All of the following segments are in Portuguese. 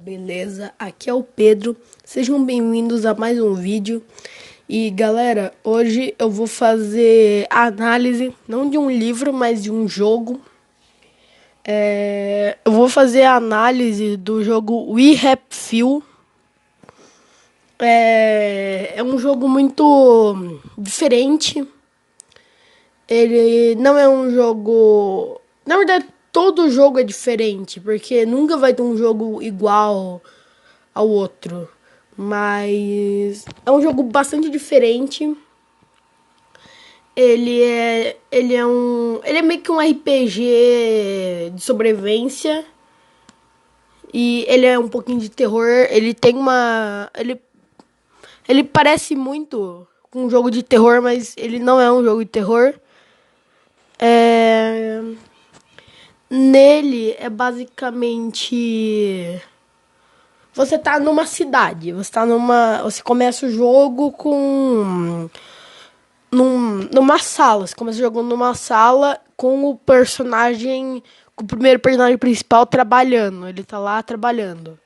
beleza? Aqui é o Pedro, sejam bem-vindos a mais um vídeo. E galera, hoje eu vou fazer a análise, não de um livro, mas de um jogo. Eu vou fazer a análise do jogo We Happy Few. É um jogo muito diferente. Ele não é um jogo... Na verdade, todo jogo é diferente, porque nunca vai ter um jogo igual ao outro. Mas é um jogo bastante diferente. Ele é meio que um RPG de sobrevivência. E ele é um pouquinho de terror. Ele parece muito com um jogo de terror, mas ele não é um jogo de terror. Nele é basicamente... Você tá numa cidade. Você começa o jogo numa sala. Você começa o jogo numa sala com o primeiro personagem principal trabalhando. Ele tá lá trabalhando.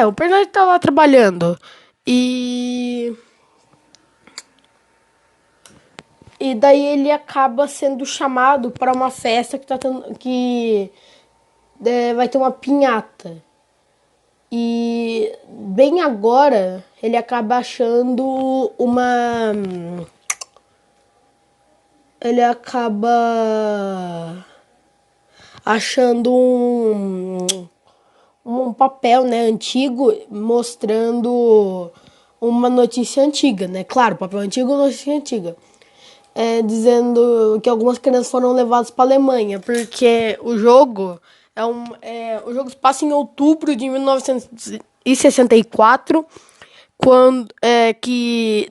O personagem tá lá trabalhando. E daí ele acaba sendo chamado para uma festa vai ter uma pinhata. E bem agora ele acaba achando um papel, né, antigo, mostrando uma notícia antiga, né? Claro, papel antigo, notícia antiga. Dizendo que algumas crianças foram levadas para a Alemanha, porque o jogo o jogo se passa em outubro de 1964,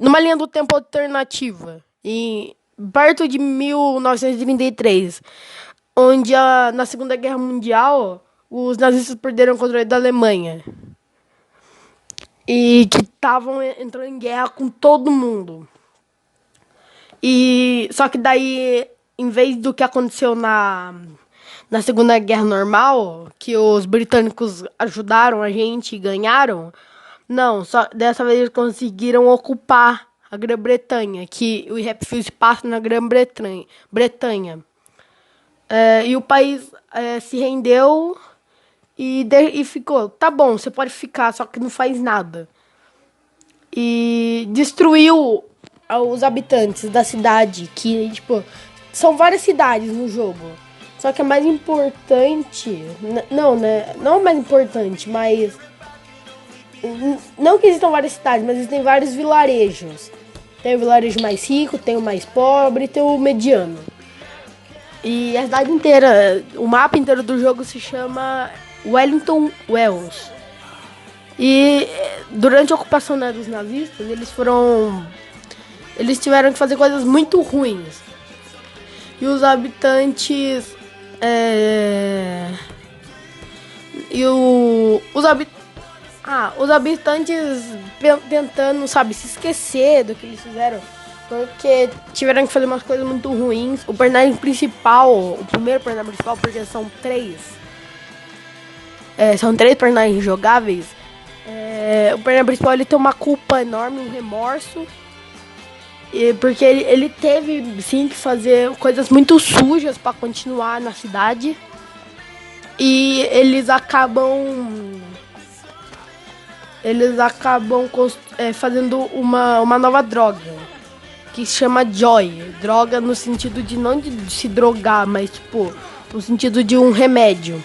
numa linha do tempo alternativa, perto de 1933, onde na Segunda Guerra Mundial os nazistas perderam o controle da Alemanha e que estavam entrando em guerra com todo mundo. Só que daí, em vez do que aconteceu na Segunda Guerra normal, que os britânicos ajudaram a gente e ganharam, não, só dessa vez eles conseguiram ocupar a Grã-Bretanha, que o Happy Few se passa na Grã-Bretanha. E o país se rendeu e ficou, tá bom, você pode ficar, só que não faz nada. E destruiu os habitantes da cidade, que, tipo, são várias cidades no jogo. Só que a mais importante... Não a mais importante, mas... Não que existam várias cidades, mas existem vários vilarejos. Tem o vilarejo mais rico, tem o mais pobre, tem o mediano. E a cidade inteira, o mapa inteiro do jogo se chama Wellington Wells. E durante a ocupação, né, dos nazistas, eles tiveram que fazer coisas muito ruins. E os habitantes... os habitantes tentando, sabe, se esquecer do que eles fizeram. Porque tiveram que fazer umas coisas muito ruins. O personagem principal, o primeiro personagem principal, porque são três. São três personagens jogáveis. O personagem principal, ele tem uma culpa enorme, um remorso. Porque ele teve, sim, que fazer coisas muito sujas para continuar na cidade. E eles acabam fazendo uma nova droga, que se chama Joy. Droga no sentido de não de se drogar, mas tipo, no sentido de um remédio.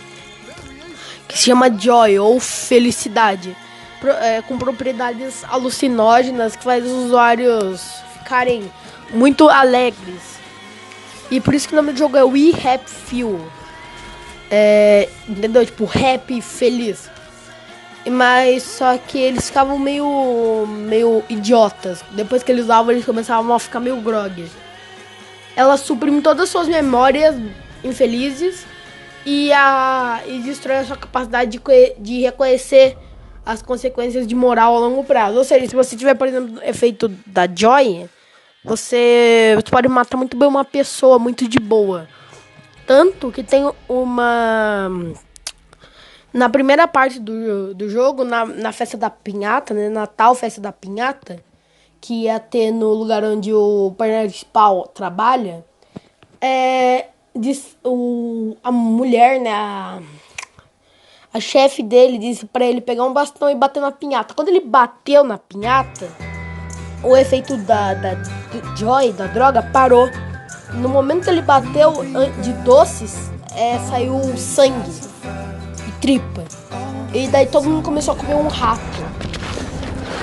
Que se chama Joy, ou felicidade. Com propriedades alucinógenas que faz os usuários ficarem muito alegres. E por isso que o nome do jogo é We Happy Few. Entendeu? Tipo, happy, feliz. Mas só que eles ficavam meio idiotas. Depois que eles usavam, eles começavam a ficar meio grog. Ela suprime todas as suas memórias infelizes e destrói a sua capacidade de reconhecer as consequências de moral a longo prazo. Ou seja, se você tiver, por exemplo, o efeito da Joy, você pode matar muito bem uma pessoa muito de boa. Tanto que tem uma... Na primeira parte do jogo, na festa da pinhata, né? Na tal festa da pinhata, que ia ter no lugar onde o personagem principal trabalha, a mulher, né? A chefe dele disse pra ele pegar um bastão e bater na pinhata. Quando ele bateu na pinhata, o efeito do Joy, da droga, parou. No momento que ele bateu de doces, saiu sangue e tripa. E daí todo mundo começou a comer um rato.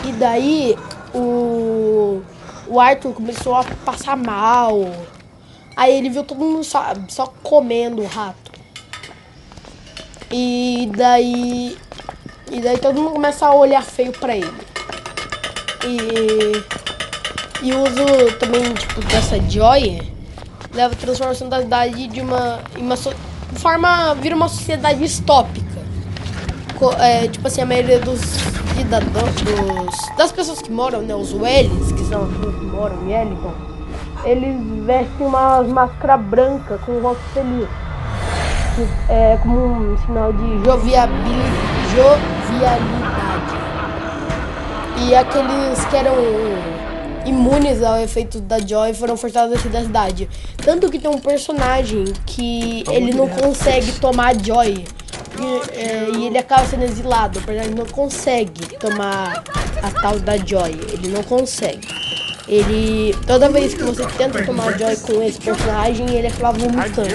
E daí o Arthur começou a passar mal. Aí ele viu todo mundo só comendo o rato. E daí todo mundo começa a olhar feio pra ele. E o uso também, tipo, dessa Joy leva a transformação da cidade de vira uma sociedade distópica. Tipo assim, a maioria dos cidadãos, das pessoas que moram, né, os Wellies, que são as pessoas que moram em Ellington, eles vestem uma máscara branca com o rosto feliz. Como um sinal de jovialidade. E aqueles que eram imunes ao efeito da Joy foram forçados a sair da cidade. Tanto que tem um personagem que ele não consegue tomar a Joy. E ele acaba sendo exilado. O personagem não consegue tomar a tal da Joy. Ele não consegue. Toda vez que você tenta tomar Joy com esse personagem, ele acaba vomitando.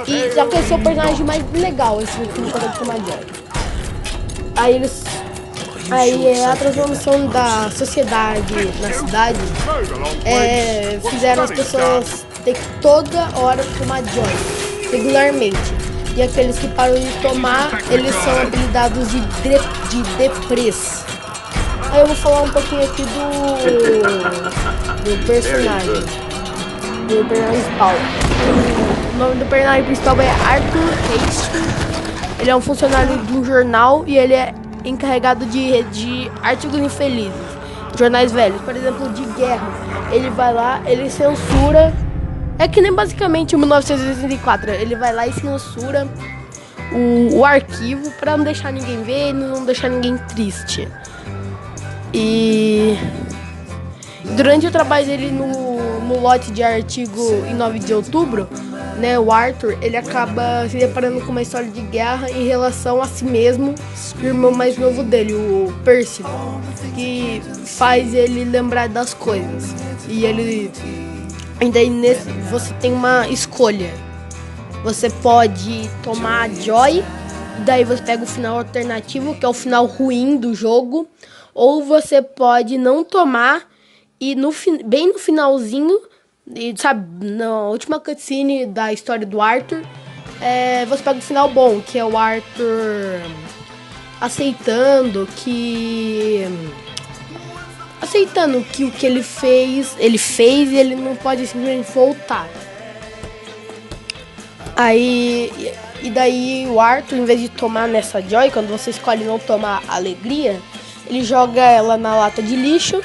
E só que esse é o personagem mais legal, esse que não consegue tomar Joy. Aí a transformação da sociedade na cidade fizeram as pessoas ter que toda hora tomar Joy, regularmente. E aqueles que param de tomar, eles são apelidados de depress. Aí eu vou falar um pouquinho aqui do personagem principal. O nome do personagem principal é Arthur Hastings. Ele é um funcionário de um jornal e ele é encarregado de artigos infelizes, jornais velhos, por exemplo, de guerra. Ele vai lá, ele censura. É que nem basicamente 1984. Ele vai lá e censura o arquivo pra não deixar ninguém ver e não deixar ninguém triste. E durante o trabalho dele no lote de artigo em 9 de outubro, né, o Arthur, ele acaba se deparando com uma história de guerra em relação a si mesmo e o irmão mais novo dele, o Percival, que faz ele lembrar das coisas. E daí você tem uma escolha. Você pode tomar a Joy, e daí você pega o final alternativo, que é o final ruim do jogo, ou você pode não tomar e bem no finalzinho, e, sabe, na última cutscene da história do Arthur, você pega o final bom, que é o Arthur aceitando que o que ele fez e ele não pode simplesmente voltar. E daí o Arthur, em vez de tomar nessa Joy, quando você escolhe não tomar alegria, ele joga ela na lata de lixo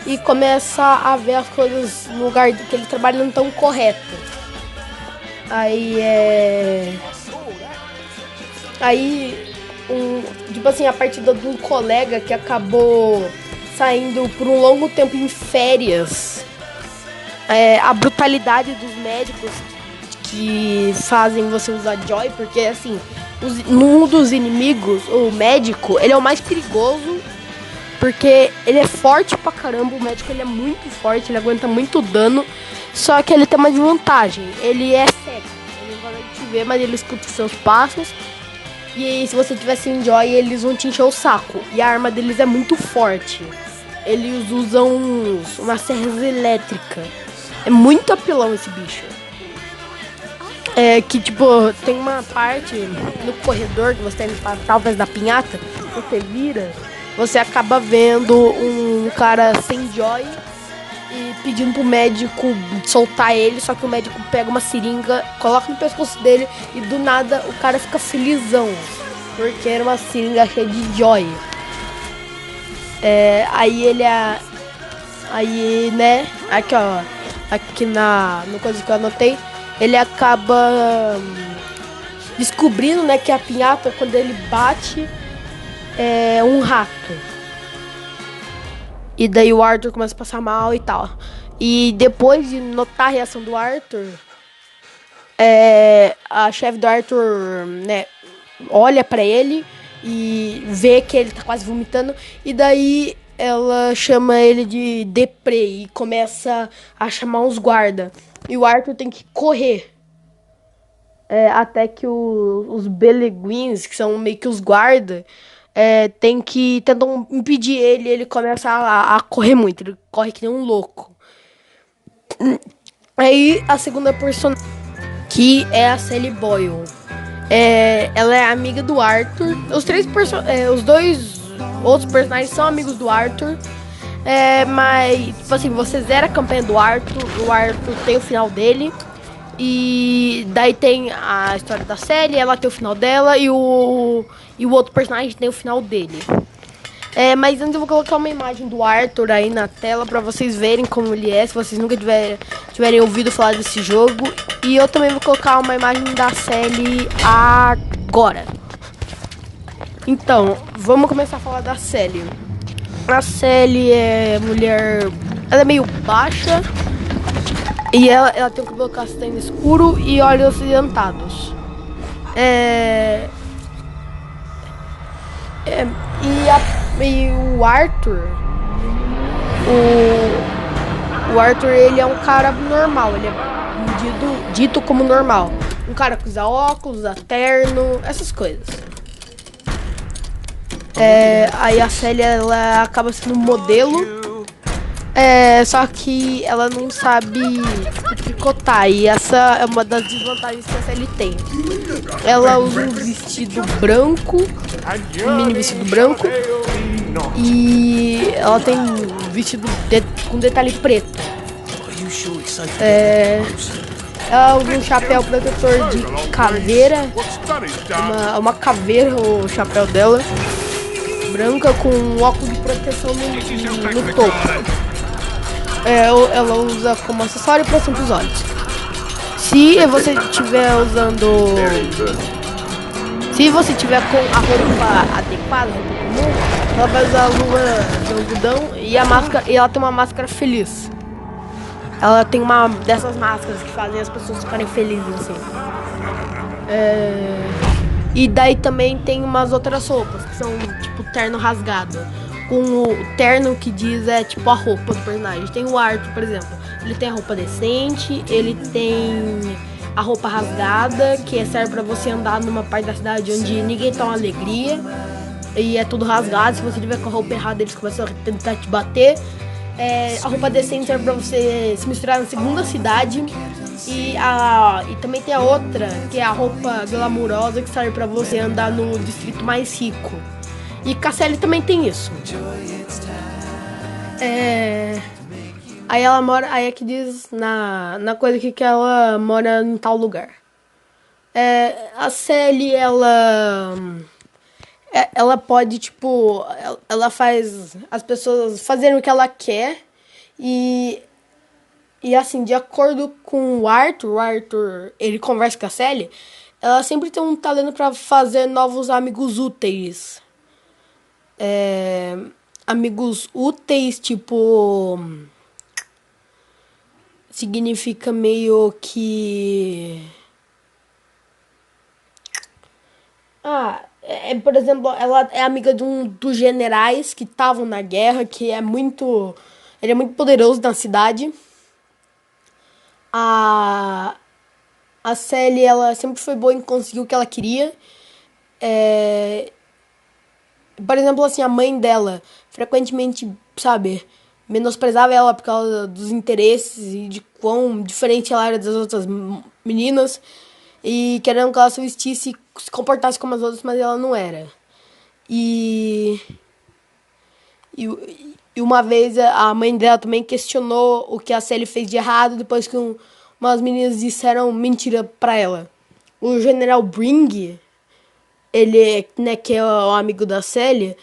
e começa a ver as coisas no lugar que ele trabalha não tão correto. Tipo assim, a partida de um colega que acabou saindo por um longo tempo em férias, a brutalidade dos médicos que fazem você usar Joy, porque assim, num dos inimigos, o médico, ele é o mais perigoso, porque ele é forte pra caramba. O médico, ele é muito forte, ele aguenta muito dano, só que ele tem uma desvantagem, ele é cego, ele não consegue te ver, mas ele escuta os seus passos. E aí, se você tiver sem Joy, eles vão te encher o saco. E a arma deles é muito forte. Eles usam uma serra elétrica. É muito apelão esse bicho. Que tipo, tem uma parte no corredor que você tem que passar, talvez da pinhata, você vira, você acaba vendo um cara sem Joy e pedindo pro médico soltar ele, só que o médico pega uma seringa, coloca no pescoço dele e do nada o cara fica felizão, porque era uma seringa cheia de Joy. Aí, né, aqui ó, aqui no coisa que eu anotei, ele acaba descobrindo, né, que a pinhata, quando ele bate, é um rato. E daí o Arthur começa a passar mal e tal. E depois de notar a reação do Arthur, a chefe do Arthur, né, olha pra ele e vê que ele tá quase vomitando. E daí ela chama ele de deprê e começa a chamar uns guarda. E o Arthur tem que correr. Até que os Beleguins, que são meio que os guarda, tentam impedir ele. Ele começa a correr muito. Ele corre que nem um louco. Aí a segunda personagem, que é a Sally Boyle. Ela é amiga do Arthur. Os dois outros personagens são amigos do Arthur. Mas, tipo assim, você zera a campanha do Arthur. O Arthur tem o final dele. E daí tem a história da Sally, ela tem o final dela. E o outro personagem tem o final dele. Mas antes eu vou colocar uma imagem do Arthur aí na tela pra vocês verem como ele é, se vocês nunca tiverem ouvido falar desse jogo. E eu também vou colocar uma imagem da Sally agora. Então, vamos começar a falar da Sally. A Sally é mulher... Ela é meio baixa. E ela tem o cabelo castanho escuro e olhos acinzentados. E o Arthur, o Arthur, ele é um cara normal, ele é dito como normal. Um cara que usa óculos, usa terno, essas coisas. Aí a Sally, ela acaba sendo modelo, só que ela não sabe tricotar, e essa é uma das desvantagens que a Sally tem. Ela usa um vestido branco, um mini vestido branco, e ela tem um vestido com detalhe preto. Ela usa um chapéu protetor de caveira, uma caveira, o chapéu dela, branca, com um óculos de proteção no topo. Ela usa como acessório e proteção para os olhos. Se você estiver usando... Se você tiver com a roupa adequada, a roupa comum, ela vai usar a luva de algodão e ela tem uma máscara feliz. Ela tem uma dessas máscaras que fazem as pessoas ficarem felizes, assim. E daí também tem umas outras roupas, que são tipo terno rasgado. Com o terno que diz tipo a roupa do personagem. Tem o Arthur, por exemplo. Ele tem a roupa decente, ele tem a roupa rasgada, que serve pra você andar numa parte da cidade onde ninguém tá uma alegria. E é tudo rasgado. Se você tiver com a roupa errada, eles começam a tentar te bater. A roupa decente serve pra você se misturar na segunda cidade. E também tem a outra, que é a roupa glamurosa, que serve pra você andar no distrito mais rico. E Casselli também tem isso. Aí ela mora... Aí é que diz na coisa aqui que ela mora em tal lugar. A Sally, ela pode, tipo... Ela faz as pessoas fazerem o que ela quer. E assim, de acordo com o Arthur, ele conversa com a Sally. Ela sempre tem um talento pra fazer novos amigos úteis. Amigos úteis, tipo... Significa meio que... por exemplo, ela é amiga dos generais que estavam na guerra, que ele é muito poderoso na cidade. A Sally, ela sempre foi boa em conseguir o que ela queria. Por exemplo, assim, a mãe dela frequentemente, sabe, menosprezava ela por causa dos interesses e de quão diferente ela era das outras meninas. E querendo que ela se vestisse e se comportasse como as outras, mas ela não era. E uma vez a mãe dela também questionou o que a Sally fez de errado depois que umas meninas disseram mentira pra ela. O General Bring, ele, né, que é o amigo da Sally,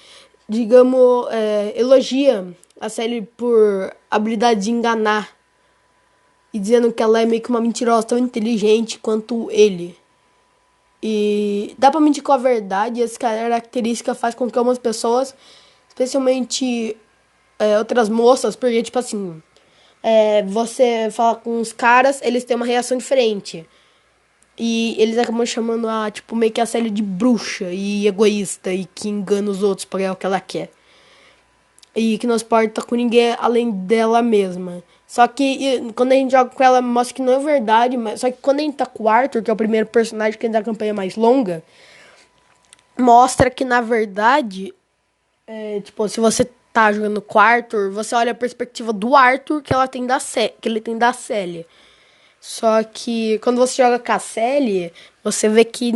digamos, elogia a Sally por habilidade de enganar. e dizendo que ela é meio que uma mentirosa tão inteligente quanto ele. E dá pra mentir com a verdade, e essa característica faz com que algumas pessoas, especialmente outras moças, porque tipo assim, você fala com os caras, eles têm uma reação diferente. E eles acabam chamando tipo, meio que a Sally de bruxa e egoísta e que engana os outros pra ganhar o que ela quer. E que não se importa com ninguém além dela mesma. Só que quando a gente joga com ela, mostra que não é verdade. Só que quando a gente tá com o Arthur, que é o primeiro personagem que é da campanha mais longa, mostra que na verdade, tipo, se você tá jogando com o Arthur, você olha a perspectiva do Arthur que ele tem da Sally. Só que quando você joga com a Sally, você vê que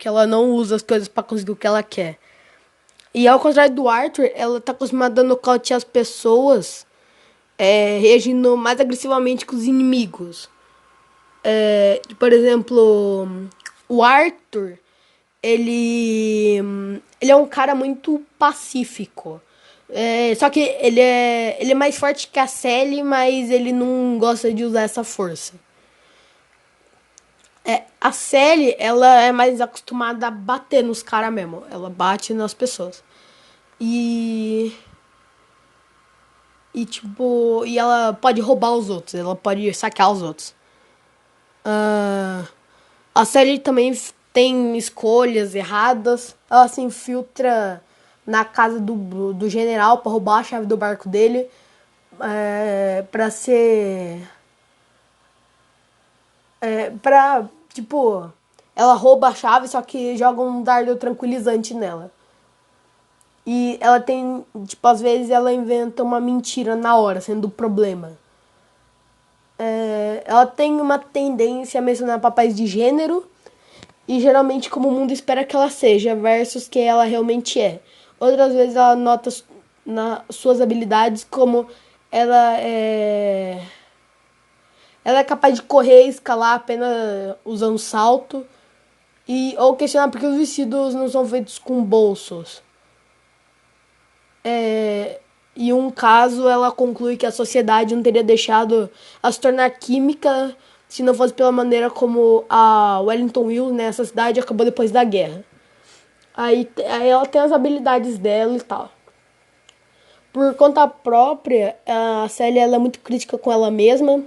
ela não usa as coisas pra conseguir o que ela quer. E ao contrário do Arthur, ela tá acostumada a nocautear as pessoas, reagindo mais agressivamente com os inimigos. Por exemplo, o Arthur, ele é um cara muito pacífico. Só que ele é mais forte que a Sally, mas ele não gosta de usar essa força. A Sally, ela é mais acostumada a bater nos caras mesmo. Ela bate nas pessoas. E ela pode roubar os outros. Ela pode saquear os outros. A Sally também tem escolhas erradas. Ela se infiltra na casa do general pra roubar a chave do barco dele. Pra ser... tipo... Ela rouba a chave, só que joga um dardo tranquilizante nela. E ela tem... Tipo, às vezes ela inventa uma mentira na hora, sendo o problema. Ela tem uma tendência a mencionar papéis de gênero. E geralmente como o mundo espera que ela seja, versus que ela realmente é. Outras vezes ela nota nas suas habilidades como ela é... Ela é capaz de correr e escalar apenas usando salto. Ou questionar porque os vestidos não são feitos com bolsos. Em um caso, ela conclui que a sociedade não teria deixado ela se tornar química se não fosse pela maneira como a Wellington Wills, né, essa cidade, acabou depois da guerra. Aí ela tem as habilidades dela e tal. Por conta própria, a Sally ela é muito crítica com ela mesma.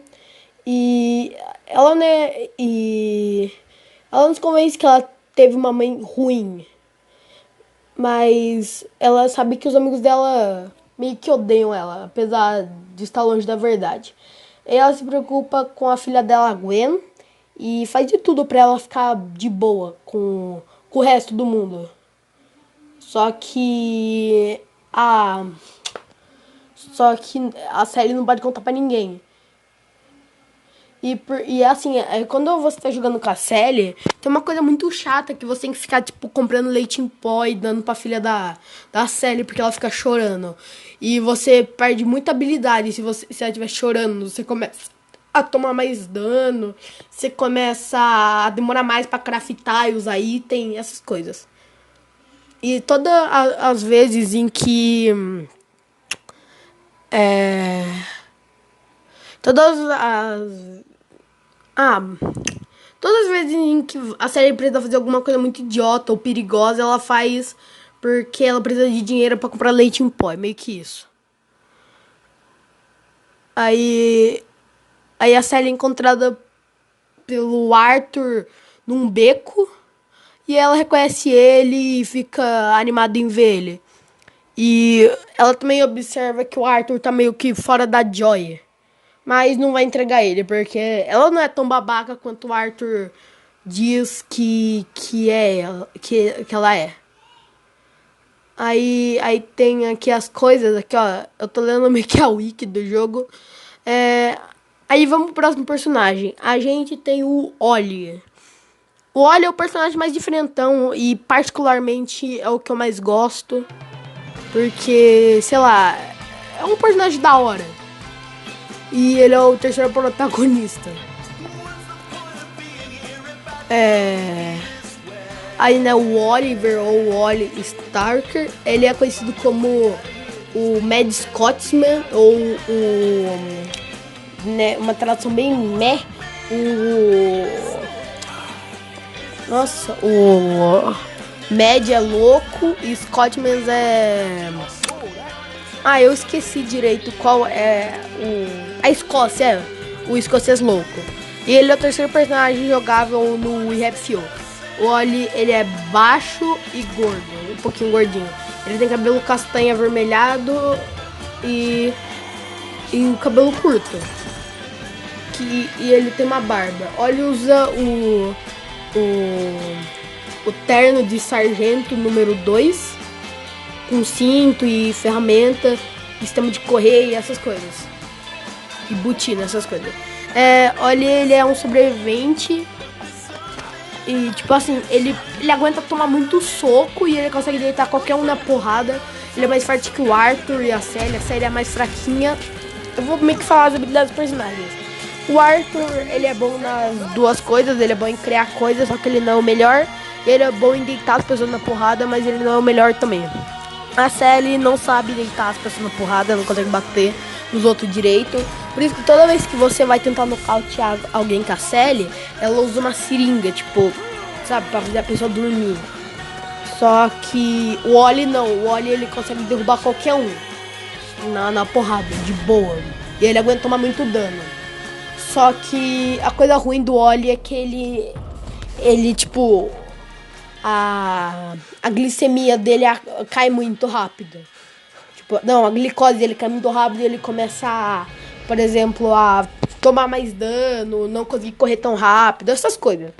E ela, né, ela nos convence que ela teve uma mãe ruim. Mas ela sabe que os amigos dela meio que odeiam ela, apesar de estar longe da verdade. E ela se preocupa com a filha dela, Gwen, e faz de tudo pra ela ficar de boa com o resto do mundo. Só que a série não pode contar pra ninguém. E assim, quando você tá jogando com a Sally, tem uma coisa muito chata que você tem que ficar, tipo, comprando leite em pó e dando pra filha da Sally porque ela fica chorando. E você perde muita habilidade se ela estiver chorando. Você começa a tomar mais dano, você começa a demorar mais pra craftar e usar item, essas coisas. E todas as vezes em que... Todas as... Todas as vezes em que a série precisa fazer alguma coisa muito idiota ou perigosa, ela faz porque ela precisa de dinheiro pra comprar leite em pó. É meio que isso. Aí a Sally é encontrada pelo Arthur num beco. E ela reconhece ele e fica animada em ver ele. E ela também observa que o Arthur tá meio que fora da Joy. Mas não vai entregar ele, porque ela não é tão babaca quanto o Arthur diz que ela é. Aí tem aqui as coisas, aqui ó, eu tô lendo meio que a wiki do jogo. Aí vamos pro próximo personagem. A gente tem o Ollie. O Ollie é o personagem mais diferentão e particularmente é o que eu mais gosto. Porque, sei lá, é um personagem da hora. E ele é o terceiro protagonista. Aí, né, o Oliver ou o Ollie Starker, ele é conhecido como o Mad Scotsman ou o né, uma tradução bem meh, o... Nossa, o Mad é louco e Scottman é... Ah, eu esqueci direito qual é a Escócia, o escocês louco. E ele é o terceiro personagem jogável no We Have Few. O Oli, ele é baixo e gordo, um pouquinho gordinho. Ele tem cabelo castanho avermelhado e o cabelo curto. E ele tem uma barba. Oli usa o terno de sargento número 2, com cinto e ferramenta, sistema de correio e essas coisas. E botina, essas coisas. Olha, ele é um sobrevivente. E tipo assim, ele aguenta tomar muito soco e ele consegue deitar qualquer um na porrada. Ele é mais forte que o Arthur e a Sally. A Sally é mais fraquinha. Eu vou meio que falar as habilidades dos personagens. O Arthur, ele é bom nas duas coisas. Ele é bom em criar coisas, só que ele não é o melhor. Ele é bom em deitar as pessoas na porrada, mas ele não é o melhor também. A Sally não sabe deitar as pessoas na porrada, não consegue bater nos outros direito. Por isso que toda vez que você vai tentar nocautear alguém com a Sally, ela usa uma seringa, tipo, sabe, pra fazer a pessoa dormir. Só que o Oli não, o Oli ele consegue derrubar qualquer um na porrada, de boa. E ele aguenta tomar muito dano. Só que a coisa ruim do Oli é que ele tipo, a glicemia dele cai muito rápido. Tipo, não, a glicose dele cai muito rápido e ele começa, por exemplo, a tomar mais dano, não conseguir correr tão rápido, essas coisas.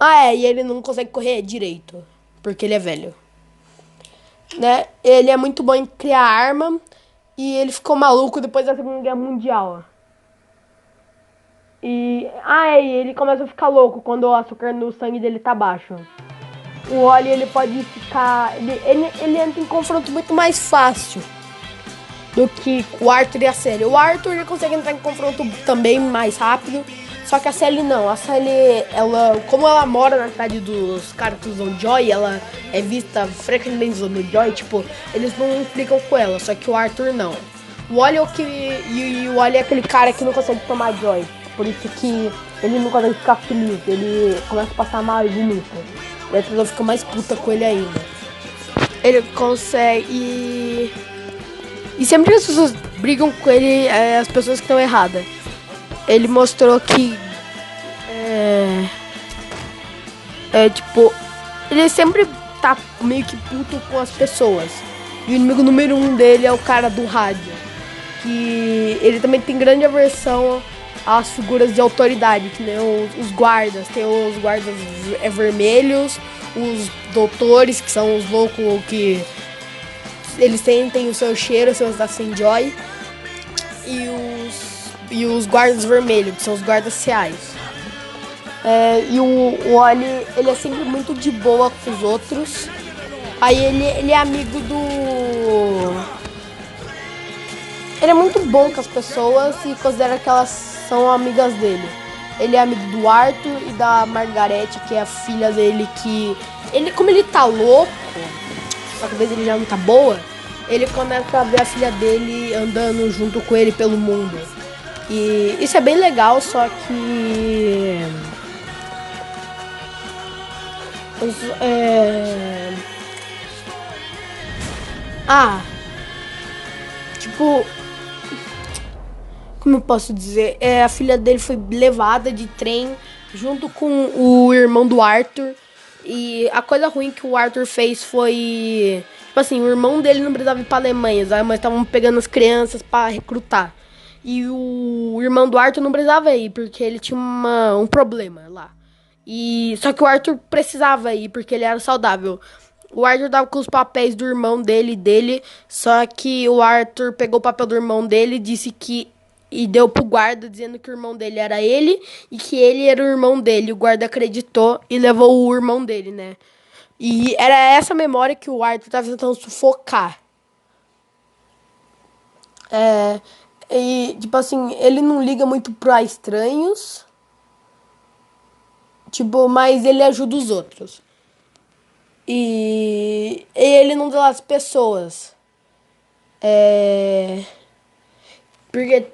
E ele não consegue correr direito, porque ele é velho. Né? Ele é muito bom em criar arma e ele ficou maluco depois da Segunda Guerra Mundial. E ele começa a ficar louco quando o açúcar no sangue dele tá baixo. O Oli, ele pode ficar... Ele entra em confronto muito mais fácil do que o Arthur e a Sally. O Arthur, ele consegue entrar em confronto também mais rápido, só que a Sally não. A Sally, como ela mora na cidade dos caras que usam Joy, ela é vista frequentemente usando Joy, tipo, eles não implicam com ela, só que o Arthur não. O Oli o Oli é aquele cara que não consegue tomar Joy, por isso que ele não consegue ficar feliz, ele começa a passar mal e vomita. E a pessoa fica mais puta com ele ainda. Ele consegue... E sempre que as pessoas brigam com ele, as pessoas que estão erradas. Ele mostrou que... tipo... Ele sempre tá meio que puto com as pessoas. E o inimigo número 1 dele é o cara do rádio. Que ele também tem grande aversão às figuras de autoridade, que nem os guardas. Tem os guardas vermelhos, os doutores, que são os loucos que eles sentem o seu cheiro, seus da Joy, e os guardas vermelhos, que são os guardas reais. E o Oli, ele é sempre muito de boa com os outros. Aí ele é amigo do... Ele é muito bom com as pessoas e considera que elas são amigas dele. Ele é amigo do Arthur e da Margarete, que é a filha dele, que... Como ele tá louco, só que às vezes ele já não tá boa, ele começa a ver a filha dele andando junto com ele pelo mundo. E isso é bem legal, só que... Tipo... Como eu posso dizer? A filha dele foi levada de trem junto com o irmão do Arthur. E a coisa ruim que o Arthur fez foi... Tipo assim, o irmão dele não precisava ir pra Alemanha, mas estavam pegando as crianças pra recrutar. E o irmão do Arthur não precisava ir, porque ele tinha um problema lá. Só que o Arthur precisava ir, porque ele era saudável. O Arthur tava com os papéis do irmão dele, só que o Arthur pegou o papel do irmão dele e deu pro guarda, dizendo que o irmão dele era ele e que ele era o irmão dele. O guarda acreditou e levou o irmão dele, né? E era essa memória que o Arthur tava tentando sufocar. E, tipo assim, ele não liga muito pra estranhos. Tipo, mas ele ajuda os outros. E ele não dá as pessoas. Porque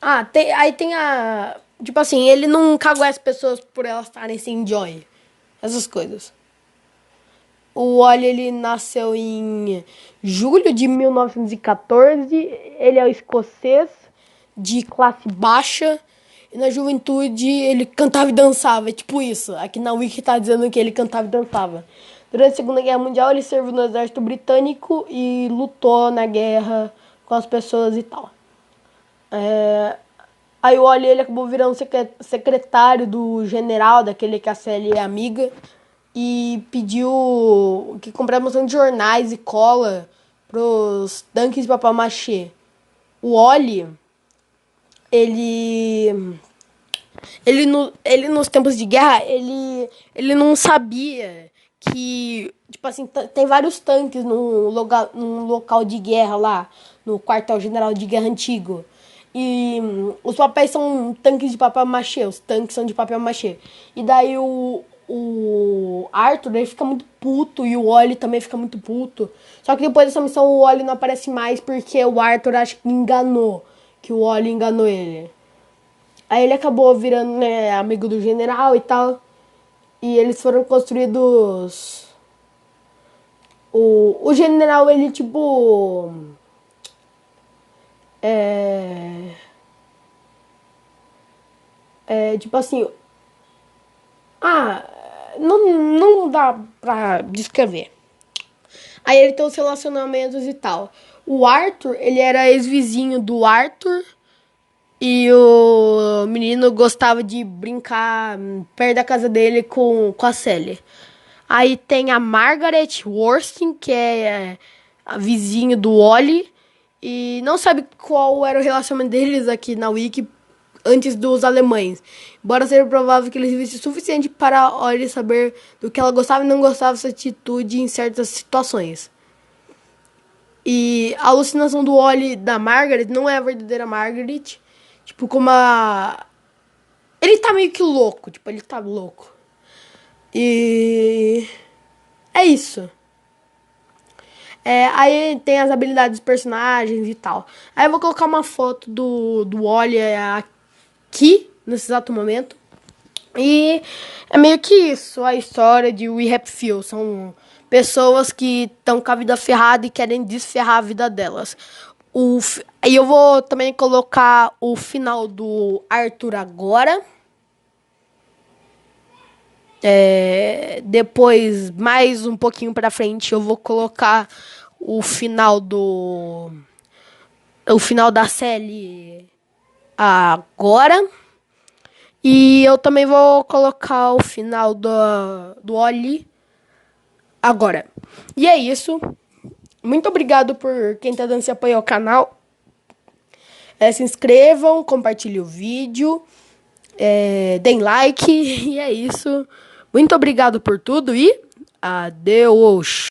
Aí tem a... Tipo assim, ele não cagueta as pessoas por elas estarem sem joy. Essas coisas. O Wally, ele nasceu em julho de 1914. Ele é escocês, de classe baixa. E na juventude ele cantava e dançava. É tipo isso. Aqui na Wiki tá dizendo que ele cantava e dançava. Durante a Segunda Guerra Mundial ele serviu no exército britânico e lutou na guerra com as pessoas e tal. Aí o Wally, ele acabou virando secretário do general, daquele que a Sally é amiga. E pediu que comprasse de jornais e cola pros tanques de papel machê. O Wally, ele ele nos tempos de guerra, ele não sabia que, tipo assim, tem vários tanques num local de guerra lá, no quartel-general de guerra antigo. E os papéis são tanques de papel machê, os tanques são de papel machê. E daí o Arthur, ele fica muito puto e o Wally também fica muito puto. Só que depois dessa missão o Wally não aparece mais porque o Arthur acha que enganou, que o Wally enganou ele. Aí ele acabou virando, né, amigo do general e tal. E eles foram construídos. O general, ele tipo. É. Tipo assim. Ah, não dá pra descrever. Aí ele tem os relacionamentos e tal. O Arthur, ele era ex-vizinho do Arthur. E o menino gostava de brincar perto da casa dele com a Sally. Aí tem a Margaret Worsting, que é a vizinha do Wally. E não sabe qual era o relacionamento deles aqui na Wiki antes dos alemães. Embora seja provável que eles vissem o suficiente para Wally saber do que ela gostava e não gostava dessa atitude em certas situações. E a alucinação do Wally da Margaret não é a verdadeira Margaret. Tipo, como a... Ele tá meio que louco. Tipo, ele tá louco. E... É isso. Aí tem as habilidades dos personagens e tal. Aí eu vou colocar uma foto do Wally aqui, nesse exato momento. E é meio que isso, a história de We Happy Few. São pessoas que estão com a vida ferrada e querem desferrar a vida delas. Aí eu vou também colocar o final do Arthur agora. Depois, mais um pouquinho pra frente, eu vou colocar o final o final da série agora. E eu também vou colocar o final do Oli agora. E é isso. Muito obrigado por quem tá dando esse apoio ao canal. Se inscrevam, compartilhem o vídeo, deem like. E é isso. Muito obrigado por tudo e adeus.